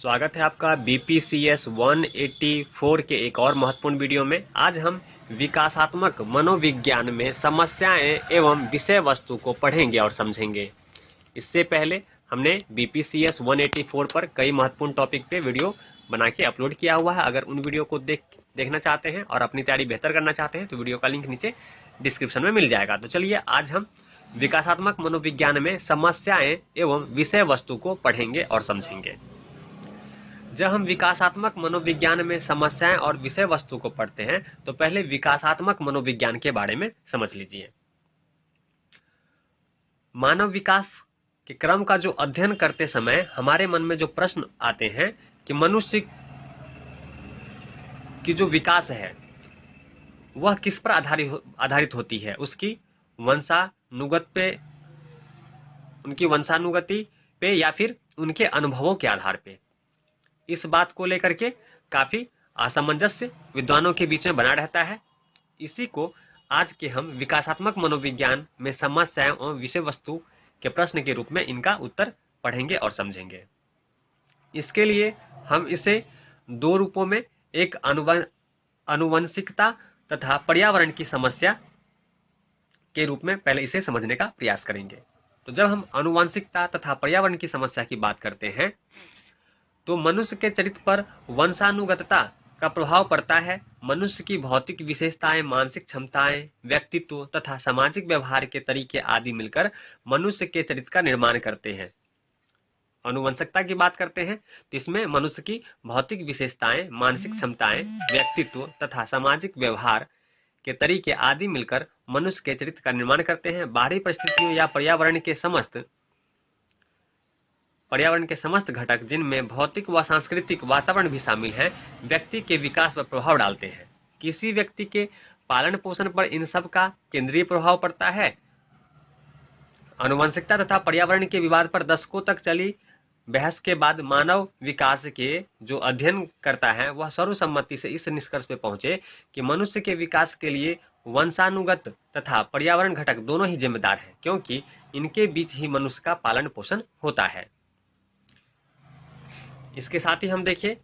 स्वागत है आपका BPCS 184 के एक और महत्वपूर्ण वीडियो में। आज हम विकासात्मक मनोविज्ञान में समस्याएं एवं विषय वस्तु को पढ़ेंगे और समझेंगे। इससे पहले हमने BPCS 184 पर कई महत्वपूर्ण टॉपिक पे वीडियो बना के अपलोड किया हुआ है। अगर उन वीडियो को देखना चाहते हैं और अपनी तैयारी बेहतर करना चाहते हैं तो वीडियो का लिंक नीचे डिस्क्रिप्शन में मिल जाएगा। तो चलिए आज हम विकासात्मक मनोविज्ञान में समस्याएं एवं विषय वस्तु को पढ़ेंगे और समझेंगे। जब हम विकासात्मक मनोविज्ञान में समस्याएं और विषय वस्तु को पढ़ते हैं तो पहले विकासात्मक मनोविज्ञान के बारे में समझ लीजिए। मानव विकास के क्रम का जो अध्ययन करते समय हमारे मन में जो प्रश्न आते हैं कि मनुष्य की जो विकास है वह किस पर आधारित होती है, उसकी वंशानुगति पे या फिर उनके अनुभवों के आधार पे। इस बात को लेकर के काफी असमंजस्य विद्वानों के बीच में बना रहता है। इसी को आज के हम विकासात्मक मनोविज्ञान में समस्याएं और विषय वस्तु के प्रश्न के रूप में इनका उत्तर पढ़ेंगे और समझेंगे। इसके लिए हम इसे दो रूपों में, एक आनुवंशिकता तथा पर्यावरण की समस्या के रूप में पहले इसे समझने का प्रयास करेंगे। तो जब हम आनुवंशिकता तथा पर्यावरण की समस्या की बात करते हैं तो मनुष्य के चरित्र पर वंशानुगतता का प्रभाव पड़ता है। मनुष्य की भौतिक विशेषताएं, मानसिक क्षमताएं, व्यक्तित्व तथा सामाजिक व्यवहार के तरीके आदि मिलकर मनुष्य के चरित्र का निर्माण करते हैं। आनुवंशिकता की बात करते हैं तो इसमें मनुष्य की भौतिक विशेषताएं, मानसिक क्षमताएं, व्यक्तित्व तथा सामाजिक व्यवहार के तरीके आदि मिलकर मनुष्य के चरित्र का निर्माण करते हैं। बाहरी परिस्थितियों या पर्यावरण के समस्त घटक, जिनमें भौतिक व सांस्कृतिक वातावरण भी शामिल है, व्यक्ति के विकास पर प्रभाव डालते हैं। किसी व्यक्ति के पालन पोषण पर इन सब का केंद्रीय प्रभाव पड़ता है। आनुवंशिकता तथा पर्यावरण के विवाद पर दशकों तक चली बहस के बाद मानव विकास के जो अध्ययन करता है वह सर्वसम्मति से इस निष्कर्ष पे पहुंचे कि मनुष्य के विकास के लिए वंशानुगत तथा पर्यावरण घटक दोनों ही जिम्मेदार हैं, क्योंकि इनके बीच ही मनुष्य का पालन पोषण होता है। इसके साथ ही हम देखें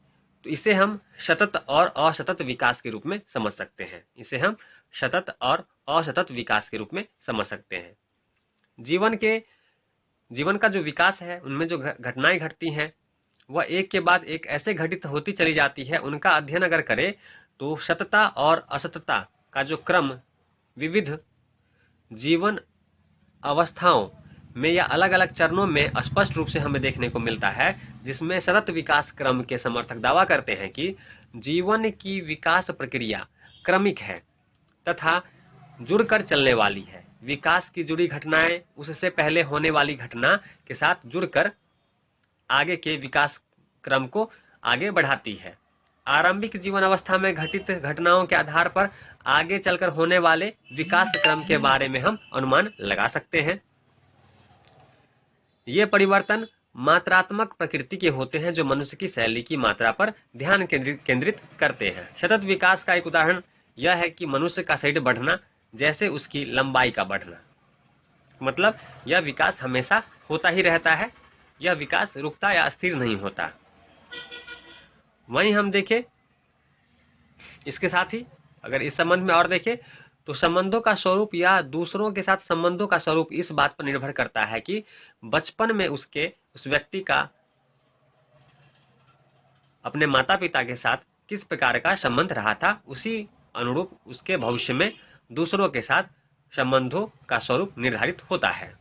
तो इसे हम सतत और असतत विकास के रूप में समझ सकते हैं। इसे हम सतत और असतत विकास के रूप में समझ सकते हैं। जीवन का जो विकास है उनमें जो घटनाएं घटती हैं वह एक के बाद एक ऐसे घटित होती चली जाती है। उनका अध्ययन अगर करें तो सततता और असततता का जो क्रम विविध जीवन अवस्थाओं में या अलग अलग चरणों में स्पष्ट रूप से हमें देखने को मिलता है, जिसमें सतत विकास क्रम के समर्थक दावा करते हैं कि जीवन की विकास प्रक्रिया क्रमिक है तथा जुड़कर चलने वाली है। विकास की जुड़ी घटनाएं उससे पहले होने वाली घटना के साथ जुड़कर आगे के विकास क्रम को आगे बढ़ाती है। आरंभिक जीवन अवस्था में घटित घटनाओं के आधार पर आगे चलकर होने वाले विकास क्रम के बारे में हम अनुमान लगा सकते हैं। ये परिवर्तन मात्रात्मक प्रकृति के होते हैं जो मनुष्य की शैली की मात्रा पर ध्यान केंद्रित करते हैं। सतत विकास का एक उदाहरण यह है कि मनुष्य का शरीर बढ़ना जैसे उसकी लंबाई का बढ़ना। मतलब यह विकास हमेशा होता ही रहता है, यह विकास रुकता या स्थिर नहीं होता। वहीं हम देखें इसके साथ ही अगर इस संबंध में और देखें तो संबंधों का स्वरूप या दूसरों के साथ संबंधों का स्वरूप इस बात पर निर्भर करता है कि बचपन में उस व्यक्ति का अपने माता पिता के साथ किस प्रकार का संबंध रहा था, उसी अनुरूप उसके भविष्य में दूसरों के साथ संबंधों का स्वरूप निर्धारित होता है।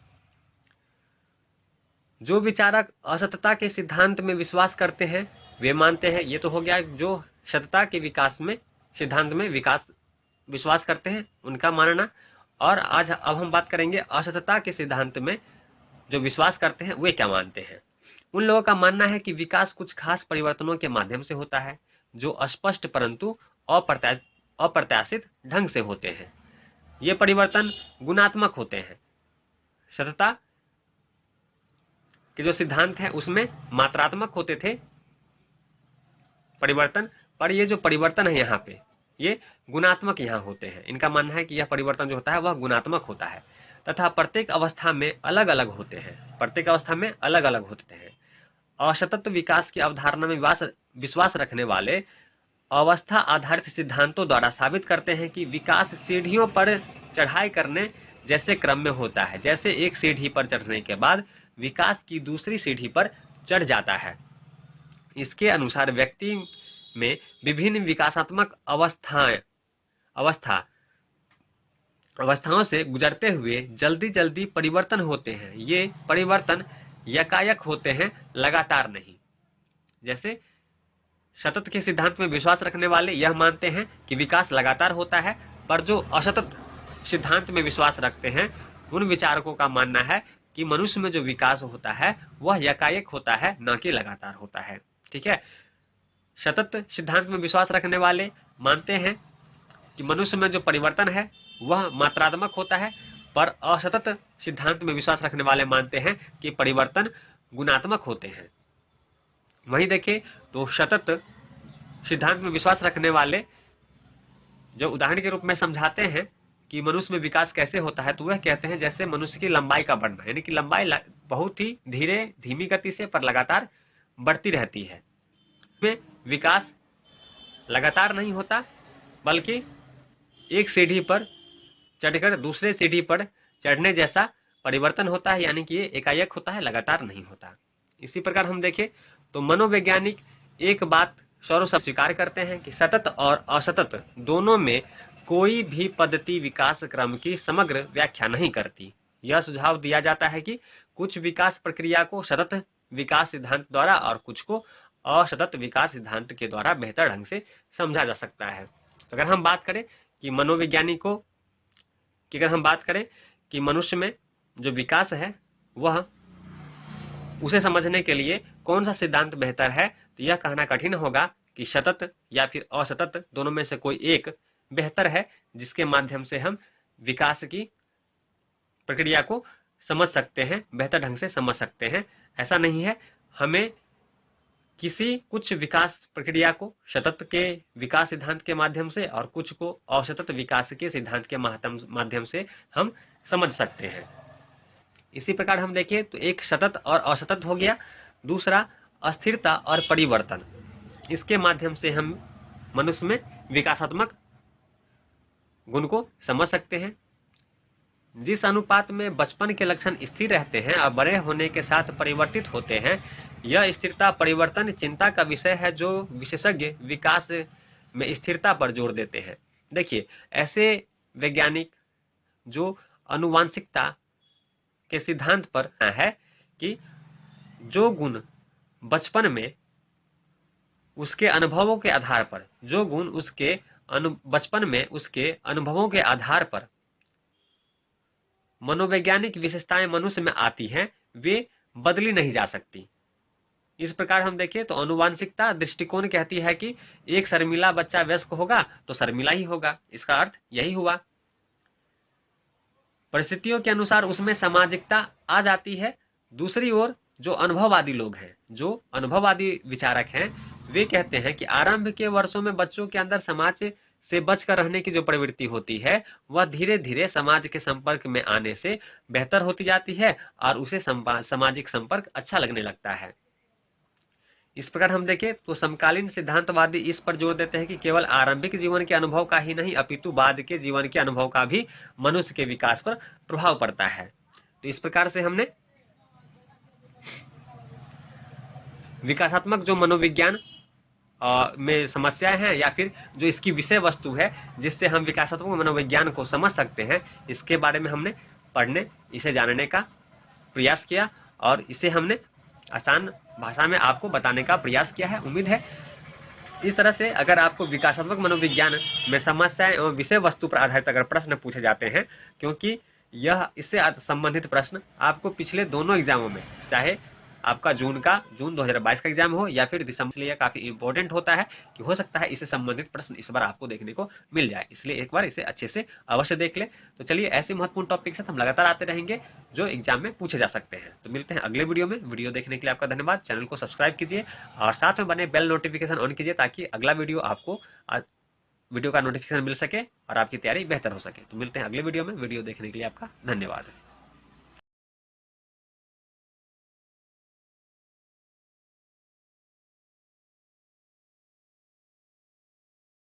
जो विचारक असततता के सिद्धांत में विश्वास करते हैं वे मानते हैं, ये तो हो गया जो सततता के विकास में सिद्धांत में विश्वास करते हैं उनका मानना। और आज अब हम बात करेंगे असततता के सिद्धांत में जो विश्वास करते हैं वे क्या मानते हैं। उन लोगों का मानना है कि विकास कुछ खास परिवर्तनों के माध्यम से होता है जो स्पष्ट परंतु अप्रत्याशित ढंग से होते हैं। ये परिवर्तन गुणात्मक होते हैं। सततता के जो सिद्धांत है उसमें मात्रात्मक होते थे परिवर्तन, पर ये जो परिवर्तन है यहाँ पे ये गुणात्मक यहाँ होते हैं। इनका मानना है कि यह परिवर्तन जो होता है वह गुणात्मक होता है तथा प्रत्येक अवस्था में अलग अलग होते हैं। असतत विकास की अवधारणा में विश्वास रखने वाले अवस्था आधारित सिद्धांतों द्वारा साबित करते हैं कि विकास सीढ़ियों पर चढ़ाई करने जैसे क्रम में होता है, जैसे एक सीढ़ी पर चढ़ने के बाद विकास की दूसरी सीढ़ी पर चढ़ जाता है। इसके अनुसार व्यक्ति में विभिन्न विकासात्मक अवस्थाओं से गुजरते हुए जल्दी जल्दी परिवर्तन होते हैं। ये परिवर्तन यकायक होते हैं, लगातार नहीं। जैसे सतत के सिद्धांत में विश्वास रखने वाले यह मानते हैं कि विकास लगातार होता है, पर जो असतत सिद्धांत में विश्वास रखते हैं उन विचारकों का मानना है कि मनुष्य में जो विकास होता है वह यकायक होता है, न कि लगातार होता है। ठीक है। सतत सिद्धांत में विश्वास रखने वाले मानते हैं कि मनुष्य में जो परिवर्तन है वह मात्रात्मक होता है, पर असतत सिद्धांत में विश्वास रखने वाले मानते हैं कि परिवर्तन गुणात्मक होते हैं। वहीं देखें तो सतत सिद्धांत में विश्वास रखने वाले जो उदाहरण के रूप में समझाते हैं कि मनुष्य में विकास कैसे होता है, तो वह कहते हैं जैसे मनुष्य की लंबाई का बढ़ना, यानी कि लंबाई बहुत ही धीमी गति से पर लगातार बढ़ती रहती है। में विकास लगातार नहीं होता, बल्कि एक सीढ़ी पर चढ़कर दूसरे सीढ़ी पर चढ़ने जैसा परिवर्तन होता है, यानी कि ये एकाएक होता है, लगातार नहीं होता। इसी प्रकार हम देखें तो मनोवैज्ञानिक एक बात सर्वसम्मत स्वीकार करते हैं कि सतत और असतत दोनों में कोई भी पद्धति विकास क्रम की समग्र व्याख्या नहीं करती। यह सुझाव दिया जाता है कि कुछ विकास प्रक्रिया को सतत विकास सिद्धांत द्वारा और कुछ को असतत विकास सिद्धांत के द्वारा बेहतर ढंग से समझा जा सकता है। तो अगर हम बात करें कि मनोवैज्ञानिकों की अगर हम बात करें कि मनुष्य में जो विकास है वह उसे समझने के लिए कौन सा सिद्धांत बेहतर है, तो यह कहना कठिन होगा कि सतत या फिर असतत दोनों में से कोई एक बेहतर है, जिसके माध्यम से हम विकास की प्रक्रिया को समझ सकते हैं, बेहतर ढंग से समझ सकते हैं। ऐसा नहीं है। हमें कुछ विकास प्रक्रिया को सतत के विकास सिद्धांत के माध्यम से और कुछ को असतत विकास के सिद्धांत के माध्यम से हम समझ सकते हैं। इसी प्रकार हम देखें तो एक सतत और असतत हो गया, दूसरा अस्थिरता और परिवर्तन। इसके माध्यम से हम मनुष्य में विकासात्मक गुण को समझ सकते हैं। जिस अनुपात में बचपन के लक्षण स्थिर रहते हैं और बड़े होने के साथ परिवर्तित होते हैं, यह स्थिरता परिवर्तन चिंता का विषय है, जो विशेषज्ञ विकास में स्थिरता पर जोर देते हैं। देखिए, ऐसे वैज्ञानिक जो आनुवांशिकता के सिद्धांत पर है कि जो गुण बचपन में उसके अनुभवों के आधार पर, जो गुण उसके बचपन में उसके अनुभवों के आधार पर मनोवैज्ञानिक विशेषताएं मनुष्य में आती हैं, वे बदली नहीं जा सकती। इस प्रकार हम देखें तो आनुवांशिकता दृष्टिकोण कहती है कि एक शर्मीला बच्चा वयस्क होगा तो शर्मीला ही होगा। इसका अर्थ यही हुआ। परिस्थितियों के अनुसार उसमें सामाजिकता आ जाती है। दूसरी ओर जो अनुभववादी लोग हैं, जो अनुभववादी विचारक हैं, वे कहते हैं कि आरंभ के वर्षों में बच्चों के अंदर समाज से बचकर रहने की जो प्रवृत्ति होती है वह धीरे धीरे समाज के संपर्क में आने से बेहतर होती जाती है और उसे सामाजिक संपर्क अच्छा लगने लगता है। इस प्रकार हम देखें तो समकालीन सिद्धांतवादी इस पर जोर देते हैं कि केवल आरंभिक जीवन के अनुभव का ही नहीं, अपितु बाद के जीवन के अनुभव का भी मनुष्य के विकास पर प्रभाव पड़ता है। तो इस प्रकार से हमने विकासात्मक जो मनोविज्ञान में समस्याएं हैं या फिर जो इसकी विषय वस्तु है जिससे हम विकासात्मक मनोविज्ञान को समझ सकते हैं, इसके बारे में हमने पढ़ने, इसे जानने का प्रयास किया और इसे हमने आसान भाषा में आपको बताने का प्रयास किया है। उम्मीद है इस तरह से अगर आपको विकासात्मक मनोविज्ञान में समस्याएं एवं विषय वस्तु पर आधारित अगर प्रश्न पूछे जाते हैं, क्योंकि यह इससे संबंधित प्रश्न आपको पिछले दोनों एग्जामों में, चाहे आपका जून 2022 का एग्जाम हो या फिर दिसंबर, यह काफी इंपॉर्टेंट होता है कि हो सकता है इससे संबंधित प्रश्न इस बार आपको देखने को मिल जाए। इसलिए एक बार इसे अच्छे से अवश्य देख ले। तो चलिए, ऐसे महत्वपूर्ण टॉपिक से हम लगातार आते रहेंगे जो एग्जाम में पूछे जा सकते हैं। तो मिलते हैं अगले वीडियो में। वीडियो देखने के लिए आपका धन्यवाद। चैनल को सब्सक्राइब कीजिए और साथ में बने बेल नोटिफिकेशन ऑन कीजिए ताकि अगला वीडियो आपको वीडियो का नोटिफिकेशन मिल सके और आपकी तैयारी बेहतर हो सके। तो मिलते हैं अगले वीडियो में। वीडियो देखने के लिए आपका धन्यवाद।